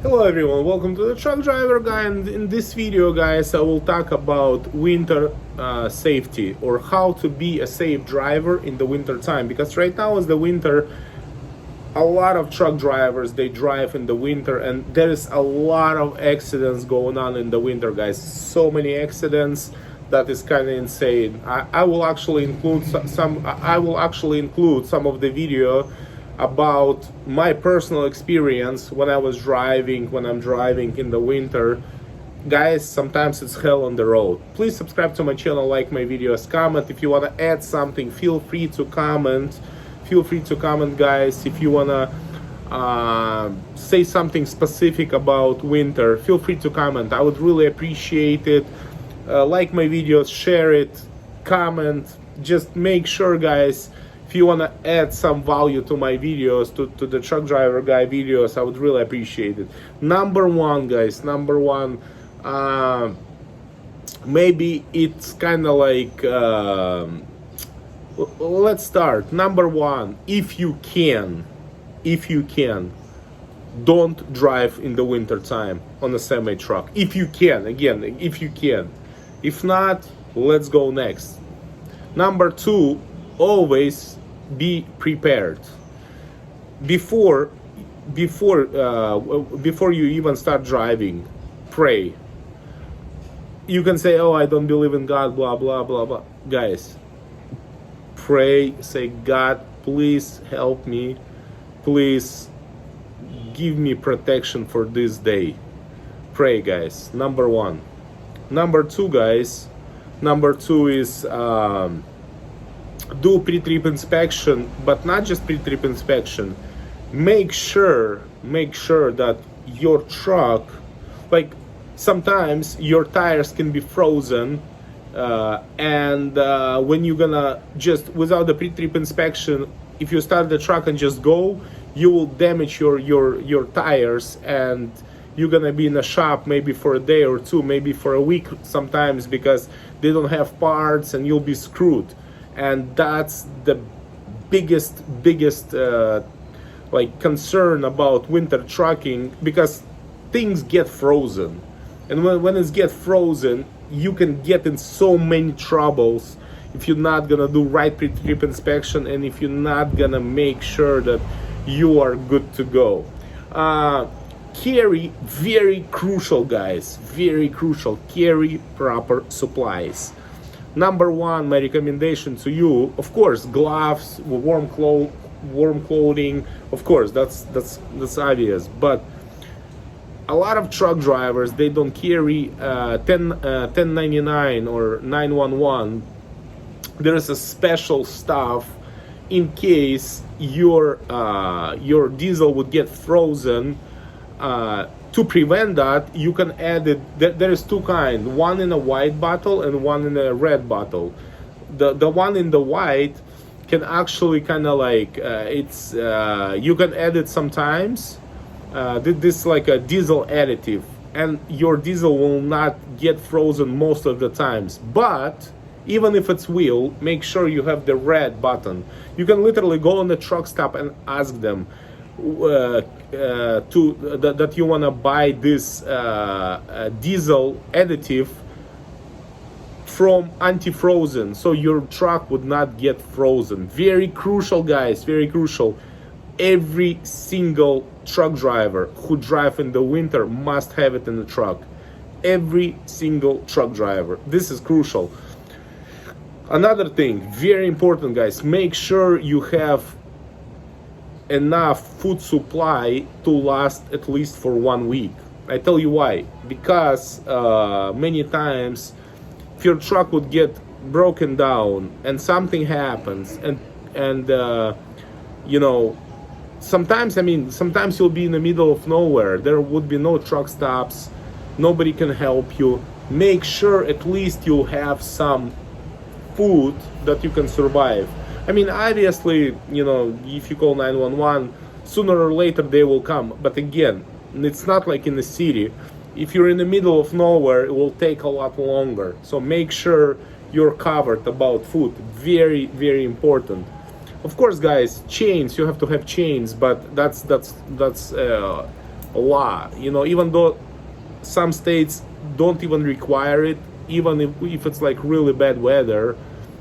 Hello everyone, welcome to the Truck Driver Guy, and in this video guys I will talk about winter safety, or how to be a safe driver in the winter time, because right now is the winter. A lot of truck drivers, they drive in the winter and there is a lot of accidents going on in the winter guys. So many accidents that is kind of insane. I will actually include some of the video about my personal experience when I'm driving in the winter. Guys, sometimes it's hell on the road. Please subscribe to my channel, like my videos, comment. If you want to add something, feel free to comment. Guys. If you want to say something specific about winter, feel free to comment. I would really appreciate it. Like my videos, share it, comment. Just make sure guys, if you want to add some value to my videos, to the Truck Driver Guy videos, I would really appreciate it. Number one guys, maybe it's kind of like let's start. Number one, if you can, don't drive in the winter time on a semi truck. If you can, again, if you can. If not, let's go next. Number two, always be prepared. Before you even start driving, pray. You can say, oh, I don't believe in God, blah blah blah blah. Guys, pray, say, God, please help me, please give me protection for this day. Pray guys. Number one. Number two guys, is do pre-trip inspection, but not just pre-trip inspection. Make sure that your truck, like sometimes your tires can be frozen, and when you're gonna just without the pre-trip inspection, if you start the truck and just go, you will damage your tires, and you're gonna be in a shop maybe for a day or two, maybe for a week sometimes, because they don't have parts and you'll be screwed. And that's the biggest like concern about winter trucking, because things get frozen, and when it gets frozen, you can get in so many troubles if you're not gonna do right pre-trip inspection, and if you're not gonna make sure that you are good to go. Carry, very crucial guys, very crucial, carry proper supplies. Number one, my recommendation to you, of course, gloves, warm clothing, of course, that's obvious. But a lot of truck drivers, they don't carry 1099 or 911. There is a special stuff in case your diesel would get frozen. To prevent that, you can add it. There is two kinds, one in a white bottle and one in a red bottle. The one in the white can actually kind of like you can add it sometimes. This is like a diesel additive, and your diesel will not get frozen most of the times. But even if it's will, make sure you have the red button. You can literally go on the truck stop and ask them that you want to buy this diesel additive from anti-frozen, so your truck would not get frozen. Very crucial guys, very crucial. Every single truck driver who drive in the winter must have it in the truck. Every single truck driver, this is crucial. Another thing, very important guys, make sure you have enough food supply to last at least for 1 week. I tell you why. Because many times if your truck would get broken down and something happens, and you know, sometimes you'll be in the middle of nowhere, there would be no truck stops, nobody can help you. Make sure at least you have some food that you can survive. I mean, obviously, you know, if you call 911, sooner or later they will come. But again, it's not like in the city. If you're in the middle of nowhere, it will take a lot longer. So make sure you're covered about food. Very, very important. Of course, guys, chains, you have to have chains, but that's law. You know, even though some states don't even require it, even if it's like really bad weather,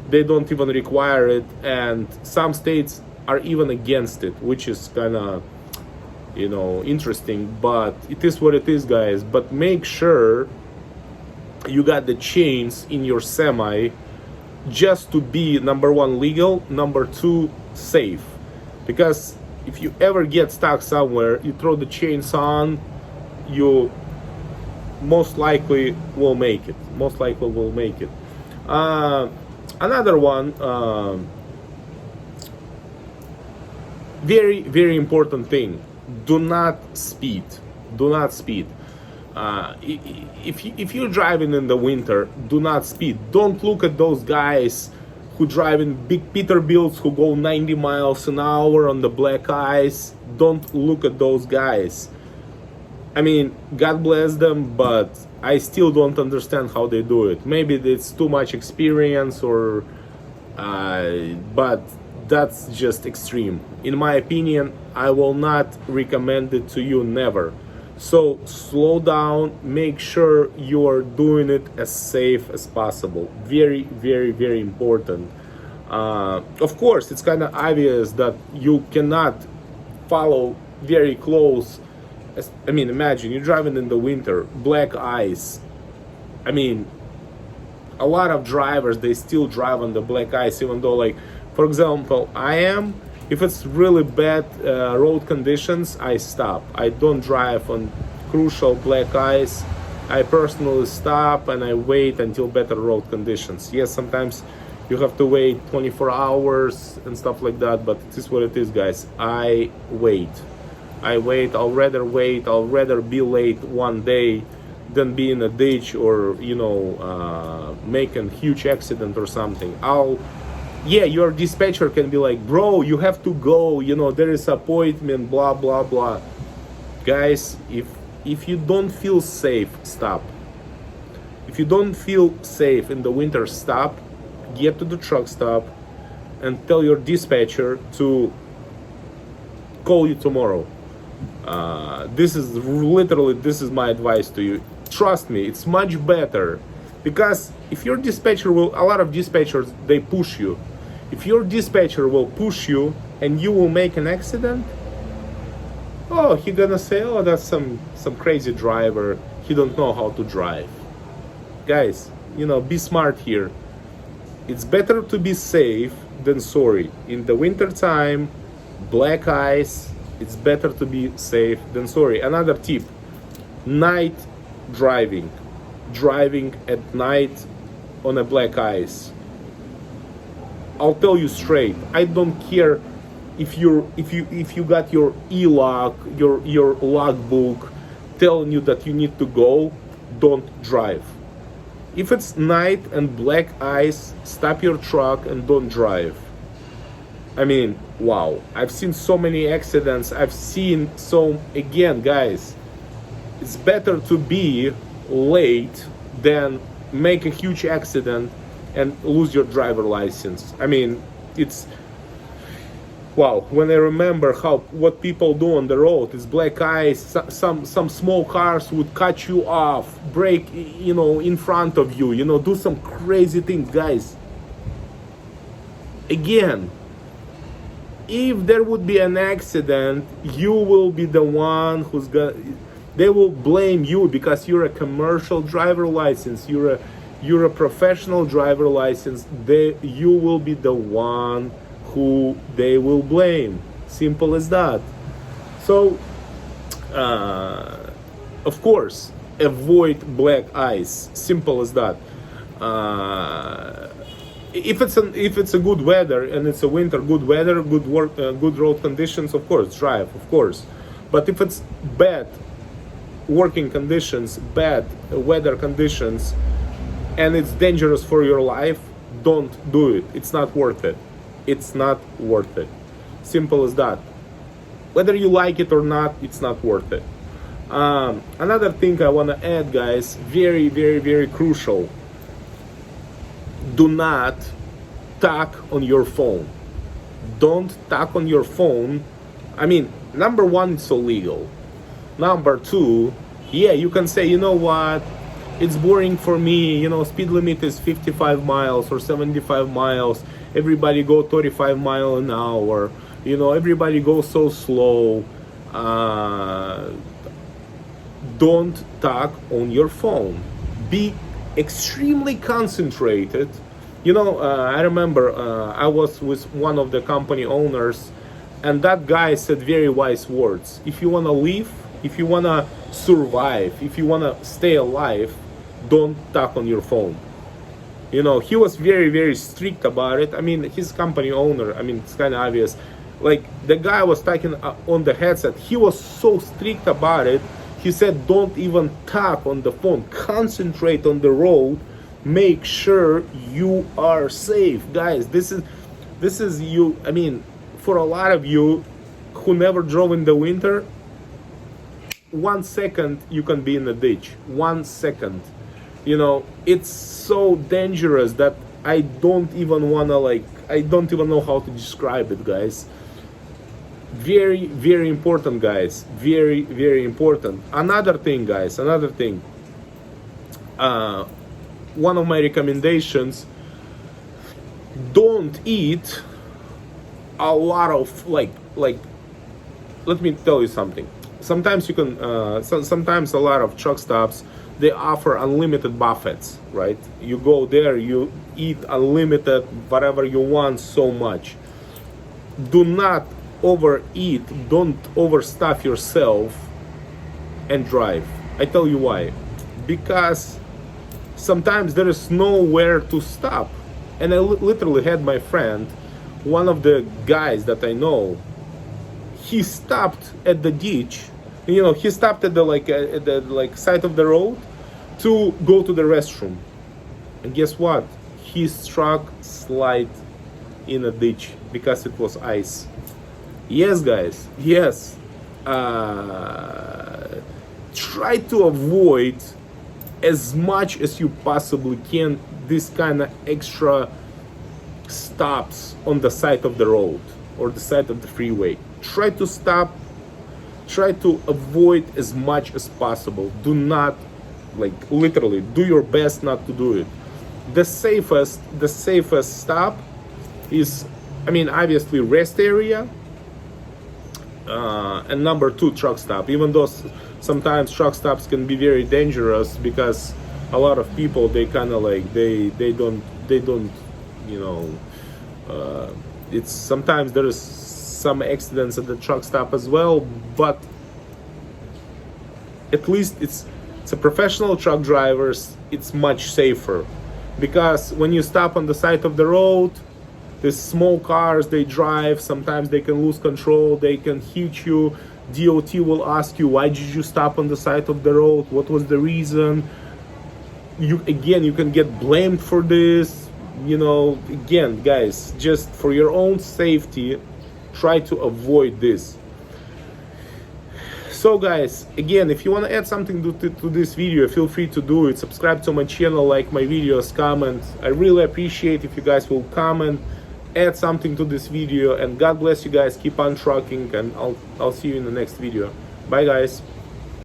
they don't even require it, and some states are even against it, which is kind of, you know, interesting. But it is what it is, guys. But make sure you got the chains in your semi, just to be, number one, legal, number two, safe. Because if you ever get stuck somewhere, you throw the chains on, you most likely will make it. Most likely will make it. Another one, very, very important thing: do not speed. Do not speed. If you're driving in the winter, do not speed. Don't look at those guys who drive in big Peterbilts who go 90 miles an hour on the black ice. Don't look at those guys. I mean, God bless them, but I still don't understand how they do it. Maybe it's too much experience, or but that's just extreme. In my opinion, I will not recommend it to you, never. So slow down, make sure you're doing it as safe as possible. Very, very, very important. Of course, it's kind of obvious that you cannot follow very close. I mean, imagine you're driving in the winter, black ice. I mean, a lot of drivers, they still drive on the black ice, even though, like, for example, if it's really bad road conditions, I stop. I don't drive on crucial black ice. I personally stop and I wait until better road conditions. Yes, sometimes you have to wait 24 hours and stuff like that, but it is what it is, guys. I wait. I'll rather be late one day than be in a ditch, or, you know, make a huge accident or something. Yeah, your dispatcher can be like, bro, you have to go, you know, there is appointment, blah, blah, blah. Guys, if you don't feel safe, stop. If you don't feel safe in the winter, stop, get to the truck stop, and tell your dispatcher to call you tomorrow. This is my advice to you. Trust me, it's much better, because if your dispatcher a lot of dispatchers, they push you. If your dispatcher will push you and you will make an accident, oh, he gonna say, oh, that's some crazy driver, he don't know how to drive. Guys, you know, be smart here. It's better to be safe than sorry. In the winter time, black ice, it's better to be safe than sorry. Another tip: night driving at night on a black ice. I'll tell you straight, I don't care if you got your e-log, your logbook telling you that you need to go. Don't drive. If it's night and black ice, stop your truck and don't drive. I mean, wow, I've seen so many accidents. Again, guys, it's better to be late than make a huge accident and lose your driver license. I mean, it's, wow, when I remember what people do on the road, it's black ice, some small cars would cut you off, brake, you know, in front of you, you know, do some crazy things, guys. Again, if there would be an accident, you will be the one they will blame you, because you're a commercial driver license, you're a professional driver license. You will be the one who they will blame. Simple as that. So, of course, avoid black ice. Simple as that. If it's a good weather and it's a winter, good weather, good work, good road conditions, of course, drive, of course. But if it's bad working conditions, bad weather conditions, and it's dangerous for your life, don't do it. It's not worth it. It's not worth it. Simple as that. Whether you like it or not, it's not worth it. Another thing I want to add, guys, very, very, very crucial. Do not talk on your phone. Don't talk on your phone. I mean, number one, it's illegal. Number two, yeah, you can say, you know what, it's boring for me, you know, speed limit is 55 miles or 75 miles, everybody go 35 mile an hour, you know, everybody goes so slow. Don't talk on your phone. Be extremely concentrated. You know, I remember I was with one of the company owners, and that guy said very wise words. If you want to live, if you want to survive, if you want to stay alive, don't talk on your phone. You know, he was very, very strict about it. I mean, his company owner, I mean, it's kind of obvious. Like, the guy was talking on the headset. He was so strict about it. He said, don't even talk on the phone. Concentrate on the road. Make sure you are safe. Guys, this is you. I mean, for a lot of you who never drove in the winter, 1 second you can be in a ditch. 1 second. You know, it's so dangerous that I don't even wanna, like, I don't even know how to describe it, guys. Very, very important, guys. Very, very important. Another thing, guys, another thing. One of my recommendations, don't eat a lot of, like, let me tell you something. Sometimes you can, sometimes a lot of truck stops, they offer unlimited buffets, right? You go there, you eat unlimited, whatever you want, so much. Do not overeat, don't overstuff yourself and drive. I tell you why. Because sometimes there is nowhere to stop. And I literally had my friend, one of the guys that I know, he stopped at the ditch. You know, he stopped at the side of the road to go to the restroom. And guess what? His truck slid in a ditch because it was ice. Yes, guys. Yes. Try to avoid as much as you possibly can this kind of extra stops on the side of the road or the side of the freeway. Try to stop. Try to avoid as much as possible. Do not, like, literally do your best not to do it. The safest stop is, I mean, obviously rest area, and number two, truck stop. Even though sometimes truck stops can be very dangerous because a lot of people, they kind of like they don't you know, it's sometimes there is some accidents at the truck stop as well, but at least it's a professional truck drivers, it's much safer. Because when you stop on the side of the road, these small cars, they drive, sometimes they can lose control, they can hit you. DOT will ask you, why did you stop on the side of the road? What was the reason? You can get blamed for this. You know, again, guys, just for your own safety, try to avoid this. So guys, again, if you want to add something to this video, feel free to do it. Subscribe to my channel, like my videos, comment. I really appreciate if you guys will comment, add something to this video, and God bless you guys. Keep on trucking, and I'll see you in the next video. Bye guys.